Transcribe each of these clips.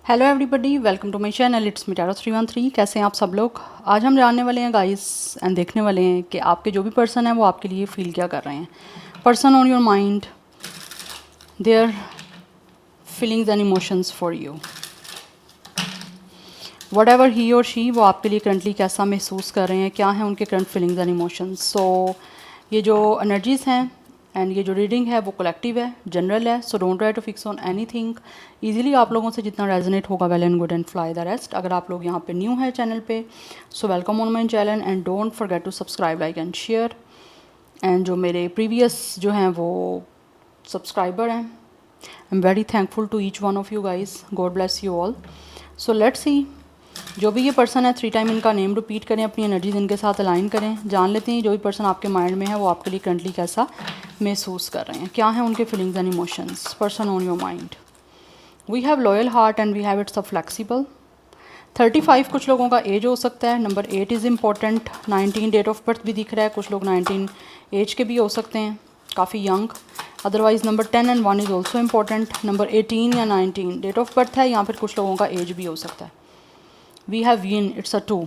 Hello everybody, welcome to my channel. It's me tarot 313। कैसे हैं आप सब लोग। आज हम जानने वाले हैं गाइस एंड देखने वाले हैं कि आपके जो भी पर्सन है वो आपके लिए फील क्या कर रहे हैं। Person on your mind, their feelings and emotions for you, what ever he और शी, वो आपके लिए करंटली कैसा महसूस कर रहे हैं, क्या है उनके करंट फीलिंग्स एंड इमोशंस। सो ये जो एनर्जीज़ हैं एंड ये जो रीडिंग है वो कलेक्टिव है, जनरल है। So don't try to fix on anything. Easily आप लोगों से जितना रेजोनेट होगा well and good and fly the rest. अगर आप लोग यहाँ पे न्यू है चैनल पे, so welcome on my channel and don't forget to subscribe, like and share. And जो मेरे प्रीवियस जो हैं वो सब्सक्राइबर हैं, I am very thankful to each one of you guys. God bless you all. So let's see, जो भी ये person है 3 टाइम इनका नेम रिपीट करें, अपनी एनर्जीज इनके साथ अलाइन करें। जान लेते हैं जो भी पर्सन आपके माइंड में है वो आपके लिए करंटली कैसा महसूस कर रहे हैं, क्या है उनके feelings and emotions. Person on your mind, we have loyal heart and we have it's a flexible. 35 कुछ लोगों का एज हो सकता है। Number 8 is important. 19 date of birth भी दिख रहा है, कुछ लोग 19 एज के भी हो सकते हैं, काफ़ी young. Otherwise number 10 and 1 is also important. Number 18 या 19 डेट ऑफ बर्थ है, या फिर कुछ लोगों का एज भी हो सकता है। We have yin, it's a 2।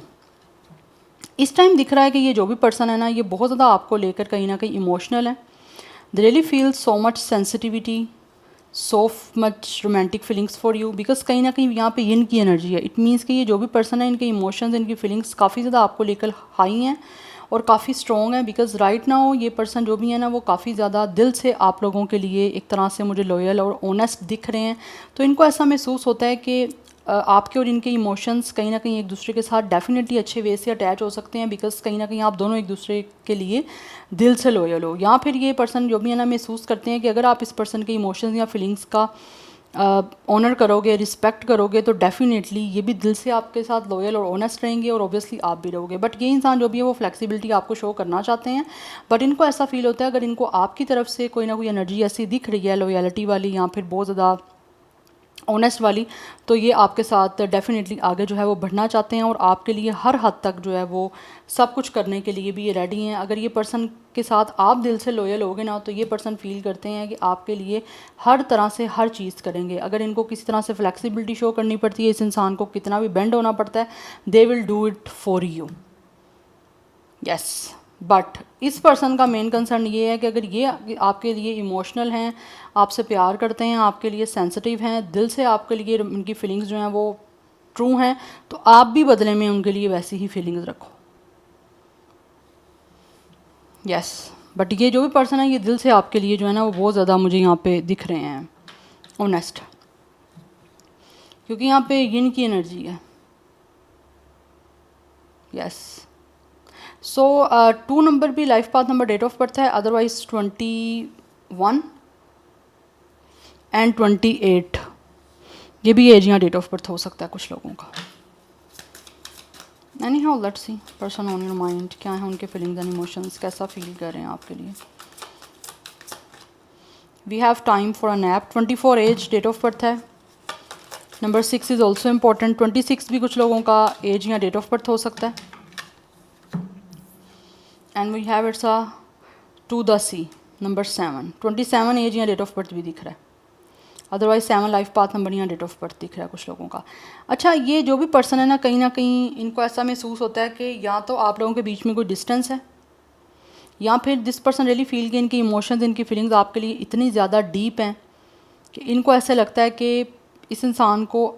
इस टाइम दिख रहा है कि ये जो भी पर्सन है ना, ये बहुत ज़्यादा आपको लेकर कहीं ना कहीं इमोशनल है। They really feel so much sensitivity, so much romantic feelings for you, because कहीं ना कहीं यहाँ पे yin की एनर्जी है। इट मीन्स कि ये जो भी पर्सन है, इनके इमोशंस, इनकी फीलिंग्स काफ़ी ज़्यादा आपको लेकर हाई हैं और काफ़ी स्ट्रॉन्ग है। बिकॉज राइट नाउ ये पर्सन जो भी है ना, वो काफ़ी ज़्यादा दिल से आप लोगों के लिए एक तरह से मुझे लॉयल और ऑनेस्ट दिख रहे हैं। तो इनको ऐसा महसूस होता है कि आपके और इनके इमोशंस कहीं ना कहीं एक दूसरे के साथ डेफिनेटली अच्छे वे से अटैच हो सकते हैं। बिकॉज कहीं ना कहीं आप दोनों एक दूसरे के लिए दिल से लॉयल हो। या फिर ये पर्सन जो भी है ना, महसूस करते हैं कि अगर आप इस पर्सन के इमोशंस या फीलिंग्स का ऑनर करोगे, रिस्पेक्ट करोगे, तो डेफिनेटली ये भी दिल से आपके साथ लॉयल और ऑनेस्ट रहेंगे और ऑब्वियसली आप भी रहोगे। बट ये इंसान जो भी है वो फ्लेक्सिबिलिटी आपको शो करना चाहते हैं। बट इनको ऐसा फील होता है अगर इनको आपकी तरफ से कोई ना कोई एनर्जी ऐसी दिख रही है, लॉयल्टी वाली या फिर बहुत ज़्यादा ऑनेस्ट वाली, तो ये आपके साथ डेफिनेटली आगे जो है वो बढ़ना चाहते हैं और आपके लिए हर हद तक जो है वो सब कुछ करने के लिए भी ये रेडी हैं। अगर ये पर्सन के साथ आप दिल से लॉयल होगे ना, तो ये पर्सन फील करते हैं कि आपके लिए हर तरह से हर चीज़ करेंगे। अगर इनको किसी तरह से फ्लेक्सिबिलिटी शो करनी पड़ती है, इस इंसान को कितना भी बेंड होना पड़ता है, they will do it for you. Yes, but इस पर्सन का मेन कंसर्न ये है कि अगर ये आपके लिए इमोशनल हैं, आपसे प्यार करते हैं, आपके लिए सेंसिटिव हैं, दिल से आपके लिए उनकी फीलिंग्स जो हैं वो ट्रू हैं, तो आप भी बदले में उनके लिए वैसी ही फीलिंग्स रखो। यस, बट ये जो भी पर्सन है ये दिल से आपके लिए जो है ना वो बहुत ज़्यादा मुझे यहाँ पे दिख रहे हैं ऑनेस्ट, क्योंकि यहाँ पे यिन की एनर्जी है। यस, सो 2 नंबर भी life path number, date of birth है। अदरवाइज 21 एंड 28 ये भी एज या डेट ऑफ बर्थ हो सकता है कुछ लोगों का। Anyhow let's see, person on your mind, क्या है उनके फीलिंग्स एंड इमोशंस, कैसा फील कर रहे हैं आपके लिए। We have time for a nap. 24 as date of birth है। Number 6 is also important. 26 भी कुछ लोगों का एज या डेट ऑफ बर्थ हो सकता है। And we have it's a two the sea, number 7। 27 age या डेट ऑफ बर्थ भी दिख रहा है। अदरवाइज 7 लाइफ पाथ नंबर या डेट ऑफ बर्थ दिख रहा है कुछ लोगों का। अच्छा, ये जो भी पर्सन है ना कहीं इनको ऐसा महसूस होता है कि या तो आप लोगों के बीच में कोई डिस्टेंस है, या फिर दिस पर्सन रियली फील कि इनकी इमोशंस, इनकी फीलिंग्स आपके लिए इतनी ज़्यादा डीप हैं कि इनको ऐसा लगता है कि इस इंसान को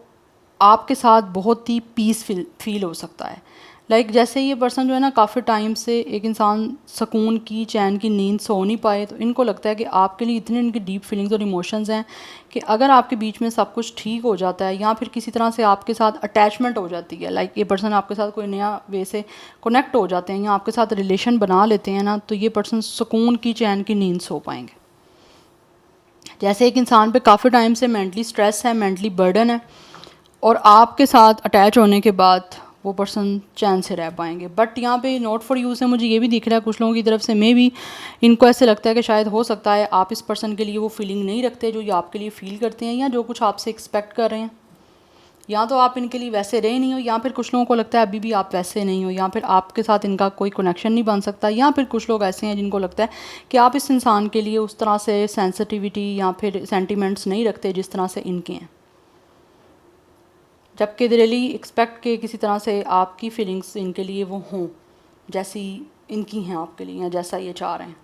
आपके साथ बहुत ही पीस फील हो सकता है। लाइक जैसे ये पर्सन जो है ना, काफ़ी टाइम से एक इंसान सुकून की, चैन की नींद सो नहीं पाए, तो इनको लगता है कि आपके लिए इतनी इनकी डीप फीलिंग्स और इमोशंस हैं कि अगर आपके बीच में सब कुछ ठीक हो जाता है या फिर किसी तरह से आपके साथ अटैचमेंट हो जाती है, लाइक ये पर्सन आपके साथ कोई नया वे से कनेक्ट हो जाते हैं या आपके साथ रिलेशन बना लेते हैं ना, तो ये पर्सन सुकून की, चैन की नींद सो पाएंगे। जैसे एक इंसान पे काफ़ी टाइम से मेंटली स्ट्रेस है, मेंटली बर्डन है, और आपके साथ अटैच होने के बाद वो पर्सन चैन से रह पाएंगे। बट यहाँ पे नॉट फॉर यू से मुझे ये भी दिख रहा है कुछ लोगों की तरफ से, मे भी इनको ऐसे लगता है कि शायद हो सकता है आप इस पर्सन के लिए वो फीलिंग नहीं रखते जो ये आपके लिए फ़ील करते हैं, या जो कुछ आपसे एक्सपेक्ट कर रहे हैं, या तो आप इनके लिए वैसे रहे नहीं हो, या फिर कुछ लोगों को लगता है अभी भी आप वैसे नहीं हो, या फिर आपके साथ इनका कोई कनेक्शन नहीं बन सकता, या फिर कुछ लोग ऐसे हैं जिनको लगता है कि आप इस इंसान के लिए उस तरह से सेंसिटिविटी या फिर सेंटिमेंट्स नहीं रखते जिस तरह से इनके हैं। जबकि दे रियली एक्सपेक्ट के किसी तरह से आपकी फीलिंग्स इनके लिए वो हों जैसी इनकी हैं आपके लिए, या जैसा ये चाह रहे हैं।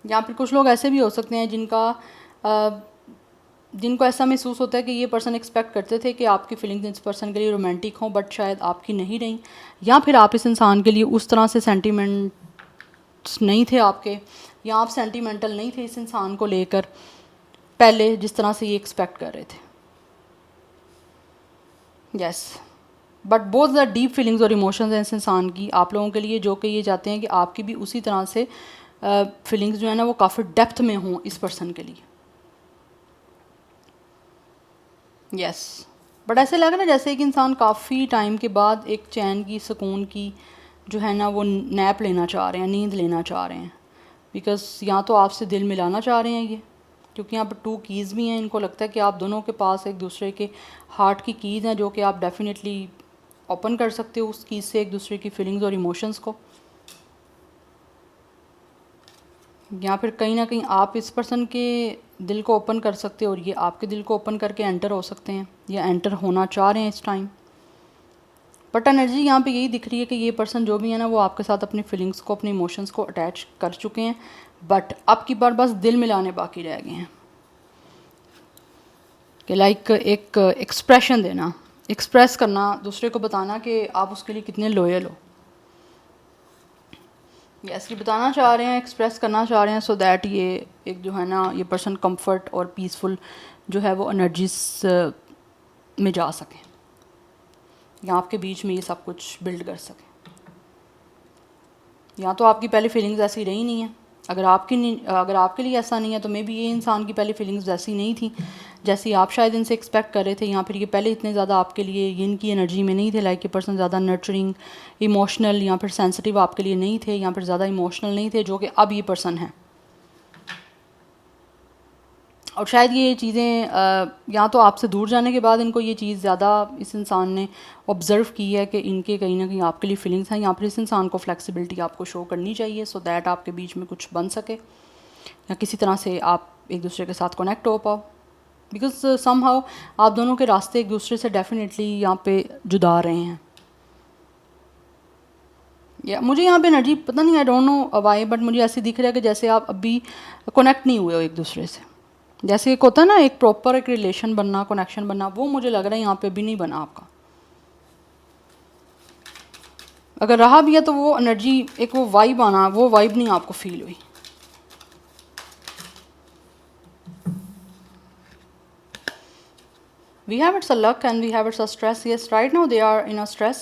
या फिर कुछ लोग ऐसे भी हो सकते हैं जिनको ऐसा महसूस होता है कि ये पर्सन एक्सपेक्ट करते थे कि आपकी फीलिंग्स इस पर्सन के लिए रोमांटिक हों, बट शायद आपकी नहीं रही, या फिर आप इस इंसान के लिए उस तरह से सेंटिमेंट्स नहीं थे आपके, या आप सेंटिमेंटल नहीं थे इस इंसान को लेकर पहले जिस तरह से ये एक्सपेक्ट कर रहे थे। यस, बट बहुत ज़्यादा डीप फीलिंग्स और इमोशंस हैं इस इंसान की आप लोगों के लिए, जो कि ये चाहते हैं कि आपकी भी उसी तरह से फीलिंग्स जो है ना वो काफ़ी डेप्थ में हों इस पर्सन के लिए। यस, बट ऐसे लग रहा है जैसे कि इंसान काफ़ी टाइम के बाद एक चैन की, सुकून की जो है ना वो नैप लेना चाह रहे हैं, नींद लेना चाह रहे हैं, बिकॉज़ या तो आपसे दिल मिलाना चाह रहे हैं ये, क्योंकि यहाँ पर 2 कीज़ भी हैं। इनको लगता है कि आप दोनों के पास एक दूसरे के हार्ट की कीज़ हैं, जो कि आप डेफिनेटली ओपन कर सकते हो उस कीज़ से एक दूसरे की फीलिंग्स और इमोशंस को। या फिर कहीं ना कहीं आप इस पर्सन के दिल को ओपन कर सकते हो और ये आपके दिल को ओपन करके एंटर हो सकते हैं, या एंटर होना चाह रहे हैं इस टाइम। बट एनर्जी यहाँ पे यही दिख रही है कि ये पर्सन जो भी है ना वो आपके साथ अपनी फीलिंग्स को, अपने इमोशंस को अटैच कर चुके हैं, बट अब की बार बस दिल मिलाने बाकी रह गए हैं कि लाइक एक एक्सप्रेशन देना, एक्सप्रेस करना, दूसरे को बताना कि आप उसके लिए कितने लॉयल हो। यस, ये बताना चाह रहे हैं, एक्सप्रेस करना चाह रहे हैं, सो दैट ये एक जो है ना ये पर्सन कंफर्ट और पीसफुल जो है वो एनर्जीज में जा सकें, या आपके बीच में ये सब कुछ बिल्ड कर सकें। या तो आपकी पहले फीलिंग्स ऐसी रही नहीं है, अगर आपके लिए ऐसा नहीं है तो मे बी ये इंसान की पहले फीलिंग्स वैसी नहीं थी जैसी आप शायद इनसे एक्सपेक्ट कर रहे थे, या फिर ये पहले इतने ज़्यादा आपके लिए इनकी एनर्जी में नहीं थे, लाइक ये पर्सन ज़्यादा नर्चरिंग, इमोशनल या फिर सेंसिटिव आपके लिए नहीं थे, या फिर ज़्यादा इमोशनल नहीं थे, जो कि अब ये पर्सन है। और शायद ये चीज़ें या तो आपसे दूर जाने के बाद इनको ये चीज़ ज़्यादा इस इंसान ने ऑब्ज़र्व की है कि इनके कहीं ना कहीं आपके लिए फीलिंग्स हैं, या फिर इस इंसान को फ्लेक्सिबिलिटी आपको शो करनी चाहिए, सो दैट आपके बीच में कुछ बन सके, या किसी तरह से आप एक दूसरे के साथ कनेक्ट हो पाओ, बिकॉज समहाउ आप दोनों के रास्ते एक दूसरे से डेफिनेटली यहाँ पे जुदा रहे हैं। या मुझे यहाँ पे एनर्जी पता नहीं, I don't know why, but मुझे ऐसे दिख रहा है कि जैसे आप अभी कनेक्ट नहीं हुए हो एक दूसरे से, जैसे एक होता है ना एक प्रॉपर एक रिलेशन बनना, कनेक्शन बनना, वो मुझे लग रहा है यहाँ पे भी नहीं बना आपका। अगर रहा भी है तो वो एनर्जी, एक वो वाइब आना, वो वाइब नहीं आपको फील हुई। We have it's a luck and we have it's a stress. Yes, right now they are in a stress.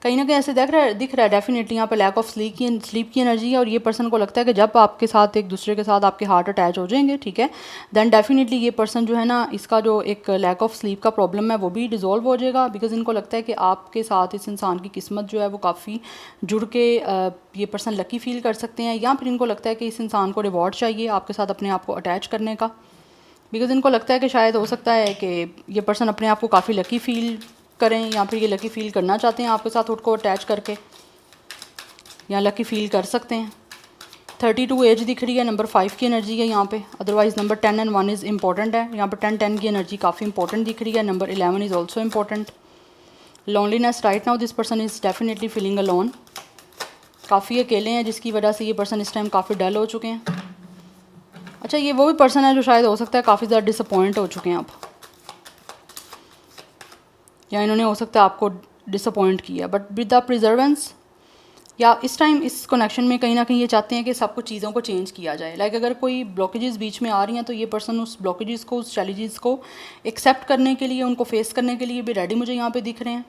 कहीं ना कहीं ऐसे दिख रहा है डेफिनेटली यहाँ पे लैक ऑफ स्लीप की एनर्जी है, और ये पर्सन को लगता है कि जब आपके साथ एक दूसरे के साथ आपके हार्ट अटैच हो जाएंगे, ठीक है, देन डेफिनेटली ये पर्सन जो है ना इसका जो एक लैक ऑफ स्लीप का प्रॉब्लम है वो भी डिजोल्व हो जाएगा, बिकॉज इनको लगता है कि आपके साथ इस इंसान की किस्मत जो है वो काफ़ी जुड़ के ये पर्सन लकी फील कर सकते हैं, या फिर इनको लगता है कि इस इंसान को रिवॉर्ड चाहिए आपके साथ अपने आप को अटैच करने का, बिकॉज इनको लगता है कि शायद हो सकता है कि ये पर्सन अपने आप को काफ़ी लकी फील करें, या फिर ये लकी फील करना चाहते हैं आपके साथ खुद को अटैच करके, या लकी फील कर सकते हैं। 32 एज दिख रही है, नंबर 5 की एनर्जी है यहाँ पे, otherwise number 10 and 1 is important है, यहाँ पे 10 की एनर्जी काफ़ी इंपॉर्टेंट दिख रही है, number 11 is also important. Loneliness, right now this person is definitely feeling alone, काफ़ी अकेले हैं, जिसकी वजह से ये पर्सन इस टाइम काफ़ी डल हो चुके हैं। अच्छा, ये वो भी पर्सन है जो शायद हो सकता है काफ़ी ज़्यादा डिसअपॉइंट हो चुके हैं अब, या इन्होंने हो सकता है आपको डिसअपॉइंट किया, बट विद द प्रिजर्वेंस, या इस टाइम इस कनेक्शन में कहीं ना कहीं ये चाहते हैं कि सब कुछ चीज़ों को चेंज किया जाए। लाइक अगर कोई ब्लॉकेजेस बीच में आ रही हैं तो ये पर्सन उस ब्लॉकेजेस को, उस चैलेंजेस को एक्सेप्ट करने के लिए, उनको फेस करने के लिए भी रेडी मुझे यहाँ पे दिख रहे हैं।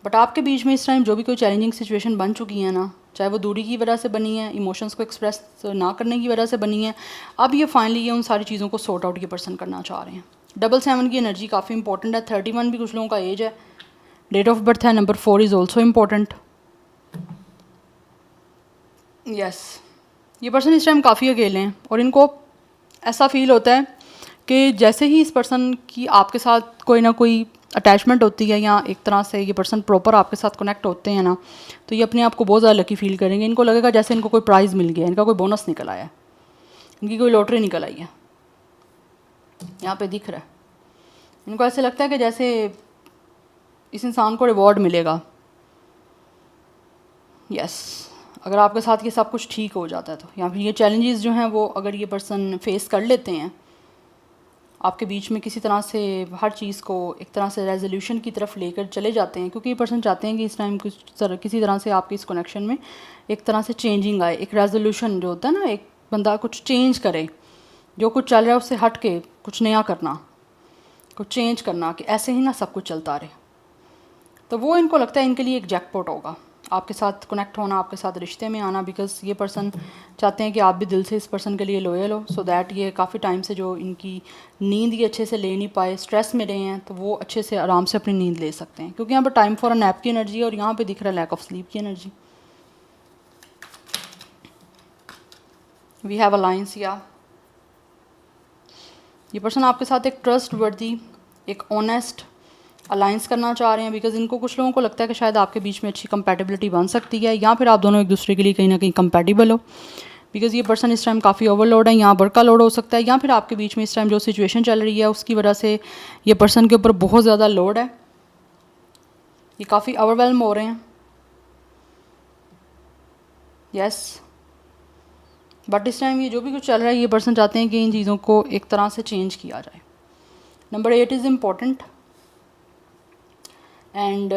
बट आपके बीच में इस टाइम जो भी कोई चैलेंजिंग सिचुएशन बन चुकी है ना, चाहे वो दूरी की वजह से बनी है, इमोशंस को एक्सप्रेस ना करने की वजह से बनी है, अब ये फाइनली ये उन सारी चीज़ों को सॉर्ट आउट ये पर्सन करना चाह रहे हैं। 7 की एनर्जी काफ़ी इंपॉर्टेंट है, 31 भी कुछ लोगों का एज है, डेट ऑफ बर्थ है, number 4 is also important. Yes, ये पर्सन इस टाइम काफ़ी अकेले हैं, और इनको ऐसा फील होता है कि जैसे ही इस पर्सन की आपके साथ कोई ना कोई अटैचमेंट होती है, या एक तरह से ये पर्सन प्रॉपर आपके साथ कनेक्ट होते हैं ना, तो ये अपने आप को बहुत ज़्यादा लकी फील करेंगे। इनको लगेगा जैसे इनको कोई प्राइज़ मिल गया, इनका कोई बोनस निकल आया है, इनकी कोई लॉटरी निकल आई है, यहाँ पे दिख रहा है। इनको ऐसे लगता है कि जैसे इस इंसान को रिवॉर्ड मिलेगा। यस, अगर आपके साथ ये सब कुछ ठीक हो जाता है तो, या फिर ये चैलेंजेस जो हैं वो अगर ये पर्सन फेस कर लेते हैं, आपके बीच में किसी तरह से हर चीज़ को एक तरह से रेजोल्यूशन की तरफ लेकर चले जाते हैं, क्योंकि ये पर्सन चाहते हैं कि इस टाइम किसी तरह से आपके इस कनेक्शन में एक तरह से चेंजिंग आए, एक रेजोल्यूशन जो होता है ना, एक बंदा कुछ चेंज करे, जो कुछ चल रहा है उससे हट के कुछ नया करना, कुछ चेंज करना, कि ऐसे ही ना सब कुछ चलता रहे। तो वो इनको लगता है इनके लिए एक जैकपॉट होगा आपके साथ कनेक्ट होना, आपके साथ रिश्ते में आना, बिकॉज ये पर्सन चाहते हैं कि आप भी दिल से इस पर्सन के लिए लॉयल हो, सो दैट ये काफ़ी टाइम से जो इनकी नींद ये अच्छे से ले नहीं पाए, स्ट्रेस में रहे हैं, तो वो अच्छे से आराम से अपनी नींद ले सकते हैं, क्योंकि यहाँ पर टाइम फॉर अ नैप की एनर्जी है और यहाँ पे दिख रहा है लैक ऑफ स्लीप की एनर्जी। वी हैव अलायंस, या ये पर्सन आपके साथ एक ट्रस्ट वर्दी, एक ऑनेस्ट अलाइंस करना चाह रहे हैं, बिकॉज इनको कुछ लोगों को लगता है कि शायद आपके बीच में अच्छी कंपैटिबिलिटी बन सकती है, या फिर आप दोनों एक दूसरे के लिए कहीं ना कहीं कंपैटिबल हो, बिकॉज ये पर्सन इस टाइम काफ़ी ओवरलोड है, यहाँ वर्क का लोड हो सकता है, या फिर आपके बीच में इस टाइम जो सिचुएशन चल रही है उसकी वजह से ये पर्सन के ऊपर बहुत ज़्यादा लोड है, ये काफ़ी ओवरवेलम हो रहे हैं। यस, बट इस टाइम ये जो भी कुछ चल रहा है, ये पर्सन चाहते हैं कि इन चीज़ों को एक तरह से चेंज किया जाए। Number 8 is important, and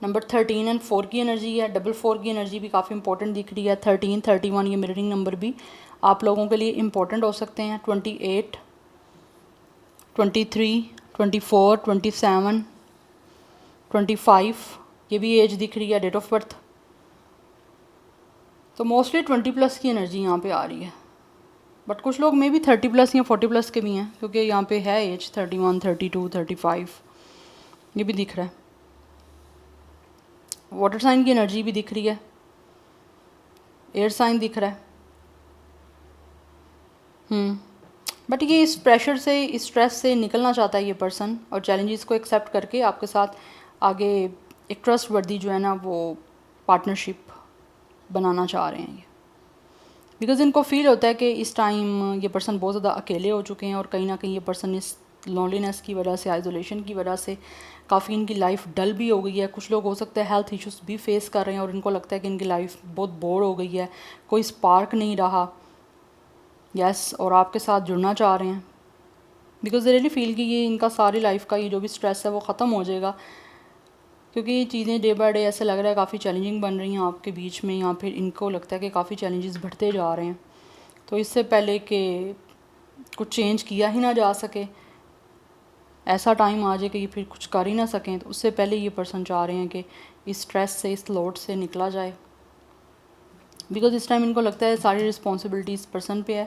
number 13 and 4 की एनर्जी है, डबल 4 की एनर्जी भी काफ़ी इंपॉर्टेंट दिख रही है। 13, 31 ये मिररिंग नंबर भी आप लोगों के लिए इम्पॉर्टेंट हो सकते हैं। 28, 23, 24, 27, 25 ये भी एज दिख रही है, डेट ऑफ बर्थ। तो मोस्टली 20+ की एनर्जी यहाँ पे आ रही है, बट कुछ लोग मे भी 30+ या 40+ के भी हैं, क्योंकि यहाँ पे है एज 31, 32, 35 ये भी दिख रहा है। वाटर साइन की एनर्जी भी दिख रही है, एयर साइन दिख रहा है। बट ये इस प्रेशर से, इस स्ट्रेस से निकलना चाहता है ये पर्सन, और चैलेंजेस को एक्सेप्ट करके आपके साथ आगे एक ट्रस्ट वर्दी जो है ना वो पार्टनरशिप बनाना चाह रहे हैं ये, बिकॉज इनको फील होता है कि इस टाइम ये पर्सन बहुत ज़्यादा अकेले हो चुके हैं, और कहीं ना कहीं ये पर्सन इस लॉनलीनेस की वजह से, आइसोलेशन की वजह से काफ़ी इनकी लाइफ डल भी हो गई है। कुछ लोग हो सकता है हेल्थ इश्यूज़ भी फेस कर रहे हैं, और इनको लगता है कि इनकी लाइफ बहुत बोर हो गई है, कोई स्पार्क नहीं रहा। यस, और आपके साथ जुड़ना चाह रहे हैं, बिकॉज दे रियली फील कि ये इनका सारी लाइफ का ये जो भी स्ट्रेस है वो ख़त्म हो जाएगा, क्योंकि ये चीज़ें डे बाय डे ऐसे लग रहा है काफ़ी चैलेंजिंग बन रही हैं आपके बीच में, या फिर इनको लगता है कि काफ़ी चैलेंजेस बढ़ते जा रहे हैं। तो इससे पहले कि कुछ चेंज किया ही ना जा सके, ऐसा टाइम आ जाए कि ये फिर कुछ कर ही ना सकें, तो उससे पहले ये पर्सन चाह रहे हैं कि इस स्ट्रेस से, इस लोड से निकला जाए, बिकॉज इस टाइम इनको लगता है सारी रिस्पॉन्सिबिलिटी इस पर्सन पे है,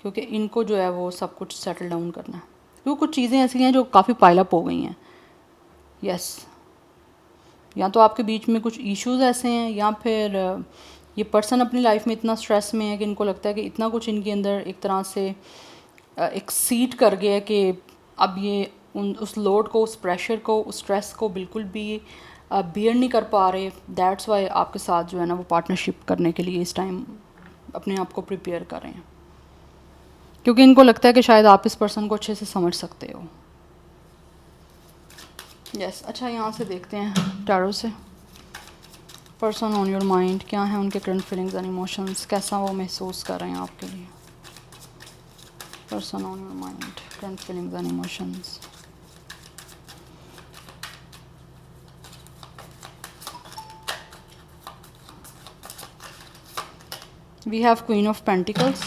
क्योंकि इनको जो है वो सब कुछ सेटल डाउन करना है, क्योंकि कुछ चीज़ें ऐसी हैं जो काफ़ी पाइलअप हो गई हैं। यस, या तो आपके बीच में कुछ इश्यूज़ ऐसे हैं, या फिर ये पर्सन अपनी लाइफ में इतना स्ट्रेस में है कि इनको लगता है कि इतना कुछ इनके अंदर एक तरह से एक सीट कर गया है कि अब ये उस लोड को, उस प्रेशर को, उस स्ट्रेस को बिल्कुल भी बियर नहीं कर पा रहे। दैट्स वाई आपके साथ जो है ना वो पार्टनरशिप करने के लिए इस टाइम अपने आप को प्रिपेयर कर रहे हैं, क्योंकि इनको लगता है कि शायद आप इस पर्सन को अच्छे से समझ सकते हो। यस, अच्छा यहाँ से देखते हैं टैरो से, पर्सन ऑन योर माइंड, क्या है उनके करंट फीलिंग्स एंड इमोशंस, कैसा वो महसूस कर रहे हैं आपके लिए। Person on your mind, current feelings and emotions. We have Queen of Pentacles,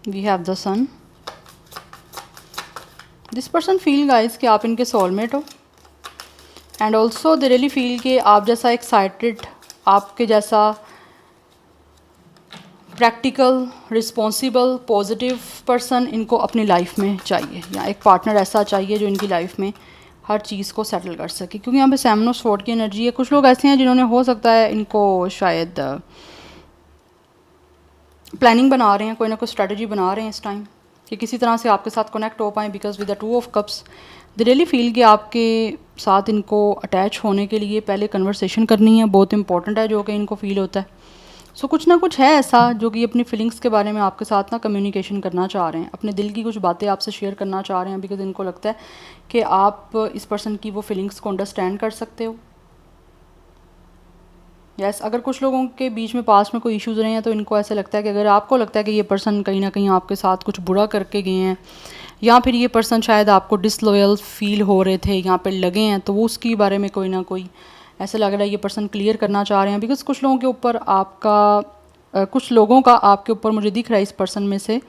we have the Sun. This person feel guys कि आप इनके सोलमेट हो, and also they really feel कि आप जैसा एक्साइटेड, आपके जैसा प्रैक्टिकल, रिस्पॉन्सिबल, पॉजिटिव पर्सन इनको अपनी लाइफ में चाहिए, या एक पार्टनर ऐसा चाहिए जो इनकी लाइफ में हर चीज़ को सेटल कर सके, क्योंकि यहाँ पे सेवन ऑफ स्वॉर्ड की एनर्जी है। कुछ लोग ऐसे हैं जिन्होंने, हो सकता है इनको शायद प्लानिंग बना रहे हैं, कोई ना कोई स्ट्रेटजी बना रहे हैं इस टाइम कि किसी तरह से आपके साथ कनेक्ट हो पाएँ, because with the 2 of cups they really feel कि आपके साथ इनको अटैच होने के लिए पहले कन्वर्सेशन करनी है, बहुत इंपॉर्टेंट है, जो कि इनको फील होता है। सो कुछ ना कुछ है ऐसा जो कि अपनी फीलिंग्स के बारे में आपके साथ ना कम्युनिकेशन करना चाह रहे हैं, अपने दिल की कुछ बातें आपसे शेयर करना चाह रहे हैं, बिकॉज इनको लगता है कि आप इस पर्सन की वो फीलिंग्स को अंडरस्टैंड कर सकते हो। यस अगर कुछ लोगों के बीच में पास में कोई इश्यूज़ रहे हैं तो इनको ऐसे लगता है कि अगर आपको लगता है कि ये पर्सन कहीं ना कहीं आपके साथ कुछ बुरा करके गए हैं, या फिर ये पर्सन शायद आपको डिसलॉयल फील हो रहे थे यहाँ पे लगे हैं, तो वो उसके बारे में कोई ना कोई ऐसा लग रहा है ये पर्सन क्लियर करना चाह रहे हैं। बिकॉज कुछ लोगों के ऊपर आपका कुछ लोगों का आपके ऊपर मुझे दिख रहा है इस पर्सन में से,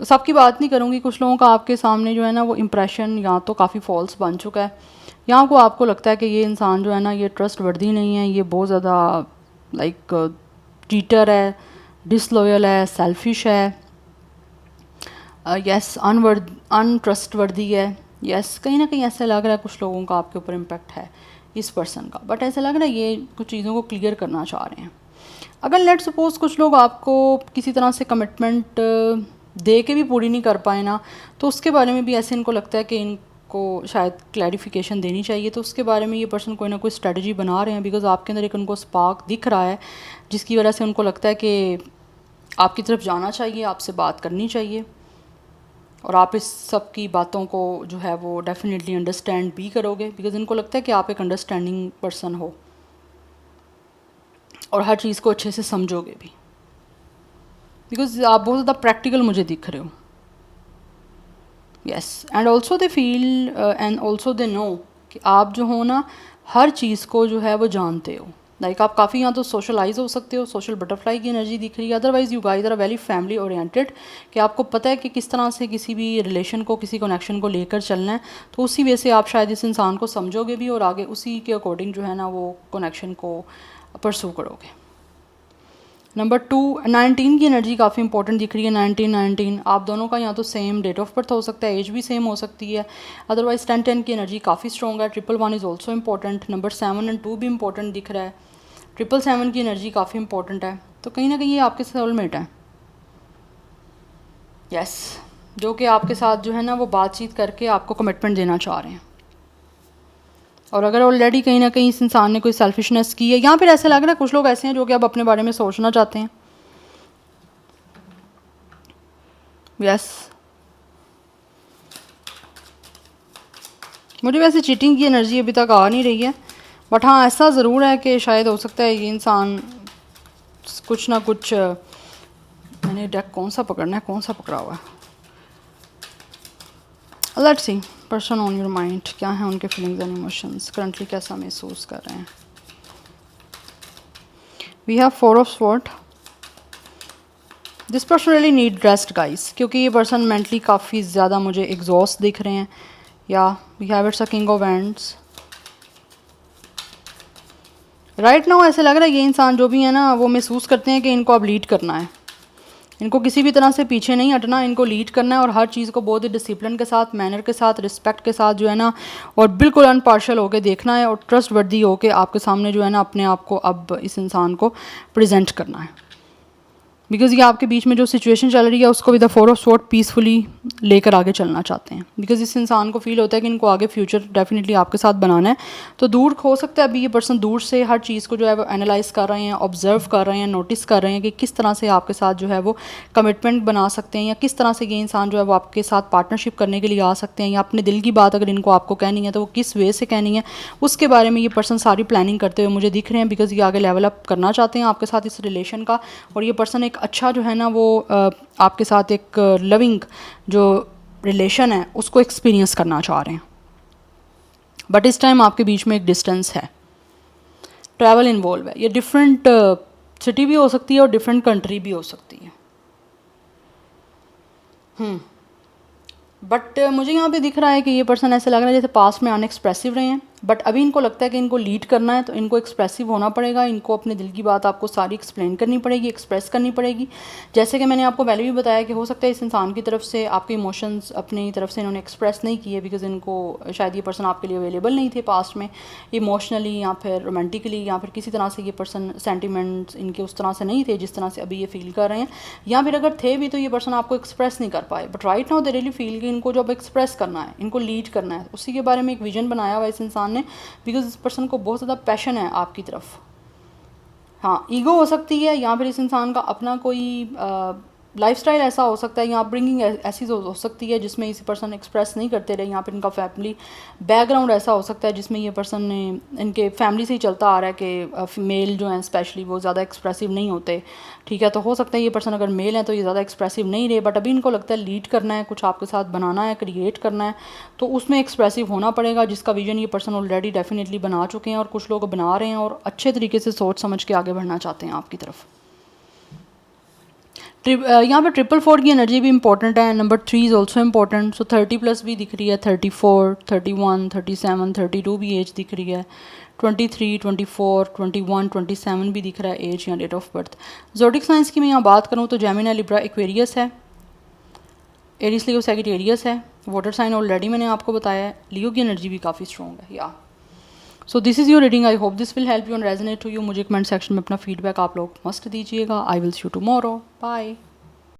सबकी बात नहीं करूँगी, कुछ लोगों का आपके सामने जो है ना वो इम्प्रेशन या तो काफ़ी फॉल्स बन चुका है, यहाँ को आपको लगता है कि ये इंसान जो है ना ये ट्रस्ट वर्दी नहीं है, ये बहुत ज़्यादा लाइक चीटर है, डिसलॉयल है, सेल्फिश है, यस अनट्रस्ट वर्दी है। यस कहीं ना कहीं ऐसा लग रहा है कुछ लोगों का आपके ऊपर इम्पेक्ट है इस पर्सन का, बट ऐसा लग रहा है ये कुछ चीज़ों को क्लियर करना चाह रहे हैं। अगर लेट सपोज कुछ लोग आपको किसी तरह से कमिटमेंट दे के भी पूरी नहीं कर पाए ना, तो उसके बारे में भी ऐसे इनको लगता है कि इनको शायद क्लैरिफिकेशन देनी चाहिए, तो उसके बारे में ये पर्सन कोई ना कोई स्ट्रेटजी बना रहे हैं, बिकॉज आपके अंदर एक उनको स्पार्क दिख रहा है जिसकी वजह से उनको लगता है कि आपकी तरफ जाना चाहिए, आपसे बात करनी चाहिए, और आप इस सब की बातों को जो है वो डेफिनेटली अंडरस्टैंड भी करोगे, बिकॉज इनको लगता है कि आप एक अंडरस्टैंडिंग पर्सन हो और हर चीज़ को अच्छे से समझोगे भी, बिकॉज आप बहुत ज़्यादा प्रैक्टिकल मुझे दिख रहे हो। Yes and also they feel and also they know कि आप जो हो ना हर चीज़ को जो है वो जानते हो, लाइक आप काफ़ी यहाँ तो सोशलाइज हो सकते हो, सोशल बटरफ्लाई की एनर्जी दिख रही है, otherwise you guys are very family oriented, कि आपको पता है कि किस तरह से किसी भी रिलेशन को, किसी कनेक्शन को लेकर चलना है, तो उसी वजह से आप शायद इस इंसान को समझोगे भी और आगे उसी के अकॉर्डिंग जो है ना वो कनेक्शन को परसू करोगे। नंबर 2 19 की एनर्जी काफ़ी इंपॉर्टेंट दिख रही है। 19 आप दोनों का यहाँ तो सेम डेट ऑफ बर्थ हो सकता है, एज भी सेम हो सकती है, अदरवाइज 10 की एनर्जी काफ़ी स्ट्रॉन्ग है। 111 इज़ ऑल्सो इंपॉर्टेंट। नंबर 7 और 2 भी इंपॉर्टेंट दिख रहा है। 777 की एनर्जी काफ़ी इंपॉर्टेंट है, तो कहीं ना कहीं ये आपके सोलमेट है। यस जो कि आपके साथ जो है ना वो बातचीत करके आपको कमिटमेंट देना चाह रहे हैं, और अगर ऑलरेडी कहीं ना कहीं इस इंसान ने कोई सेल्फिशनेस की है, या फिर ऐसा लग रहा है कुछ लोग ऐसे हैं जो कि अब अपने बारे में सोचना चाहते हैं। यस मुझे वैसे चीटिंग की एनर्जी अभी तक आ नहीं रही है, बट हाँ ऐसा ज़रूर है कि शायद हो सकता है ये इंसान कुछ ना कुछ, मैंने डेक कौन सा पकड़ना है, कौन सा पकड़ा हुआ है, let's see person on your mind, क्या है उनके फीलिंग्स एंड इमोशंस, करंटली कैसा महसूस कर रहे हैं। We have 4 of sword. This person really need rest guys, क्योंकि ये पर्सन मेंटली काफ़ी ज़्यादा मुझे एग्जॉस्ट दिख रहे हैं। या we have it's a king of wands. Right now ऐसे लग रहा है ये इंसान जो भी है ना वो महसूस करते हैं कि इनको अब लीड करना है, इनको किसी भी तरह से पीछे नहीं हटना, इनको लीड करना है, और हर चीज़ को बहुत ही डिसिप्लिन के साथ, मैनर के साथ, रिस्पेक्ट के साथ जो है ना, और बिल्कुल अनपार्शल होकर देखना है, और ट्रस्ट वर्दी होकर आपके सामने जो है ना अपने आप को अब इस इंसान को प्रेजेंट करना है। बिकॉज़ ये आपके बीच में जो सिचुएशन चल रही है उसको with the 4 of sword peacefully लेकर आगे चलना चाहते हैं, बिकॉज इस इंसान को फील होता है कि इनको आगे फ्यूचर डेफिनेटली आपके साथ बनाना है। तो दूर हो सकता है अभी ये पर्सन दूर से हर चीज़ को जो है वो एनालाइज कर रहे हैं, ऑब्जर्व कर रहे हैं, नोटिस कर रहे हैं कि किस तरह से आपके साथ जो है वो कमिटमेंट बना सकते हैं, या किस तरह से ये इंसान जो है वो आपके साथ पार्टनरशिप करने के लिए आ सकते हैं, या अपने दिल की बात अगर इनको आपको कहनी है तो वो किस वे से कहनी है, उसके बारे में ये पर्सन सारी प्लानिंग करते हुए मुझे दिख रहे हैं, बिकॉज ये आगे लेवल अप करना चाहते हैं आपके साथ इस रिलेशन का, और ये पर्सन एक अच्छा जो है ना वो आपके साथ एक लविंग जो रिलेशन है उसको एक्सपीरियंस करना चाह रहे हैं। बट इस टाइम आपके बीच में एक डिस्टेंस है, ट्रैवल इन्वॉल्व है, ये डिफरेंट सिटी भी हो सकती है और डिफरेंट कंट्री भी हो सकती है। बट मुझे यहाँ पे दिख रहा है कि ये पर्सन ऐसे लग रहा है जैसे पास्ट में अनएक्सप्रेसिव रहे हैं, बट अभी इनको लगता है कि इनको लीड करना है तो इनको एक्सप्रेसिव होना पड़ेगा, इनको अपने दिल की बात आपको सारी एक्सप्लेन करनी पड़ेगी, एक्सप्रेस करनी पड़ेगी। जैसे कि मैंने आपको पहले भी बताया कि हो सकता है इस इंसान की तरफ से आपके इमोशंस अपनी तरफ से इन्होंने एक्सप्रेस नहीं किए, बिकॉज इनको शायद ये पर्सन आपके लिए अवेलेबल नहीं थे पास्ट में, इमोशनली या फिर रोमांटिकली, या फिर किसी तरह से ये पर्सन सेंटिमेंट्स इनके उस तरह से नहीं थे जिस तरह से अभी ये फील कर रहे हैं, या फिर अगर थे भी तो ये पर्सन आपको एक्सप्रेस नहीं कर पाए। But right now they really feel कि इनको जो अब एक्सप्रेस करना है, इनको लीड करना है, उसी के बारे में एक विजन बनाया हुआ इस इंसान ने, बिकॉज इस पर्सन को बहुत ज़्यादा पैशन है आपकी तरफ। हाँ, ईगो हो सकती है, या फिर इस इंसान का अपना कोई लाइफस्टाइल ऐसा हो सकता है, या अपब्रिंगिंग ऐसी हो सकती है जिसमें इसी पर्सन एक्सप्रेस नहीं करते रहे, या फिर इनका फैमिली बैकग्राउंड ऐसा हो सकता है जिसमें ये पर्सन ने इनके फैमिली से ही चलता आ रहा है कि मेल जो हैं स्पेशली वो ज़्यादा एक्सप्रेसिव नहीं होते, ठीक है। तो हो सकता है ये पर्सन अगर मेल है तो ये ज़्यादा एक्सप्रेसिव नहीं रहे, बट अभी इनको लगता है लीड करना है, कुछ आपके साथ बनाना है, क्रिएट करना है, तो उसमें एक्सप्रेसिव होना पड़ेगा, जिसका विजन ये पर्सन ऑलरेडी डेफिनेटली बना चुके हैं, और कुछ लोग बना रहे हैं और अच्छे तरीके से सोच समझ के आगे बढ़ना चाहते हैं आपकी तरफ। यहाँ पे 444 की एनर्जी भी इंपॉर्टेंट है, नंबर 3 इज़ ऑल्सो इम्पॉर्टेंट। सो 30+ भी दिख रही है, 34, 31, 37, 32 भी एज दिख रही है, 23, 24, 21, 27 भी दिख रहा है एज या date of birth. Zodiac science की मैं यहाँ बात करूँ तो जेमिनी, लिब्रा, एक्वेरियस है, एरिस, लियो, सैजिटेरियस है, वाटर साइन ऑलरेडी मैंने आपको बताया है, लियो की एनर्जी भी काफ़ी स्ट्रॉन्ग है या। So this is your reading, I hope this will help you and resonate to you. मुझे कमेंट सेक्शन में अपना फीडबैक आप लोग मस्ट दीजिएगा। I will see you tomorrow, bye.